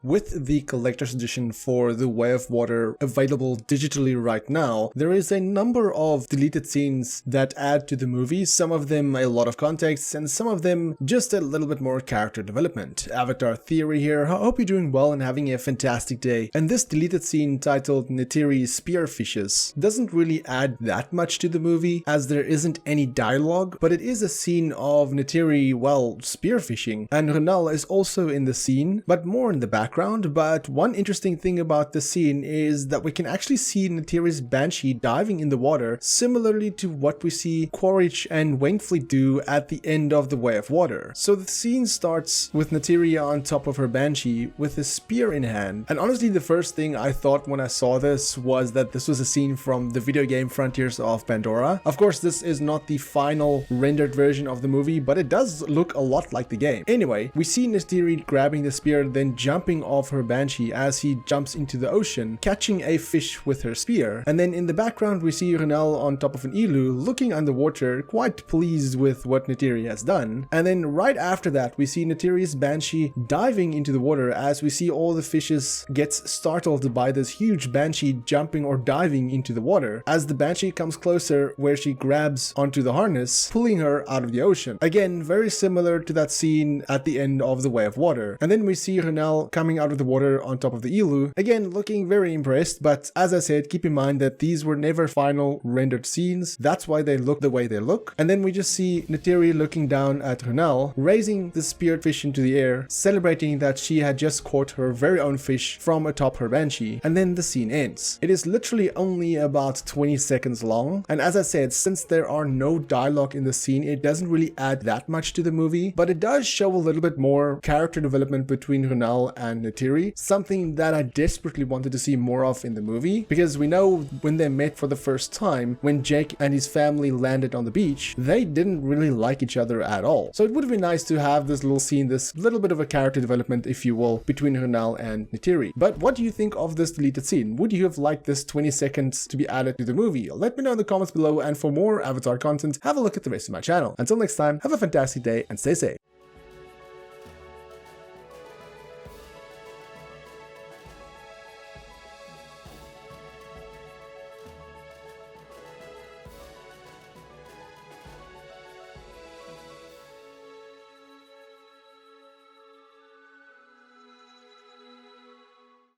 With the collector's edition for The Way of Water available digitally right now, there is a number of deleted scenes that add to the movie, some of them a lot of context and some of them just a little bit more character development. Avatar Theory here, I hope you're doing well and having a fantastic day. And this deleted scene titled Neytiri's Spearfishes doesn't really add that much to the movie as there isn't any dialogue, but it is a scene of Neytiri, well, spearfishing, and Ronal is also in the scene, but more in the background. But one interesting thing about the scene is that we can actually see Neytiri's banshee diving in the water, similarly to what we see Quaritch and Wainfleet do at the end of The Way of Water. So the scene starts with Neytiri on top of her banshee with a spear in hand, and honestly the first thing I thought when I saw this was that this was a scene from the video game Frontiers of Pandora. Of course, this is not the final rendered version of the movie, but it does look a lot like the game. Anyway, we see Neytiri grabbing the spear, then jumping off her banshee as he jumps into the ocean, catching a fish with her spear. And then in the background we see Ronal on top of an elu looking underwater, quite pleased with what Neytiri has done. And then right after that we see Neytiri's banshee diving into the water as we see all the fishes get startled by this huge banshee jumping or diving into the water, as the banshee comes closer where she grabs onto the harness, pulling her out of the ocean. Again, very similar to that scene at the end of The Way of Water. And then we see Ronal coming out of the water on top of the elu, again looking very impressed, but as I said, keep in mind that these were never final rendered scenes, that's why they look the way they look. And then we just see Neytiri looking down at Ronal, raising the speared fish into the air, celebrating that she had just caught her very own fish from atop her banshee, and then the scene ends. It is literally only about 20 seconds long, and as I said, since there are no dialogue in the scene, it doesn't really add that much to the movie, but it does show a little bit more character development between Ronal and Neytiri, something that I desperately wanted to see more of in the movie, because we know when they met for the first time, when Jake and his family landed on the beach, they didn't really like each other at all. So it would have been nice to have this little scene, this little bit of a character development, if you will, between Ronal and Neytiri. But what do you think of this deleted scene? Would you have liked this 20 seconds to be added to the movie? Let me know in the comments below, and for more Avatar content, have a look at the rest of my channel. Until next time, have a fantastic day and stay safe.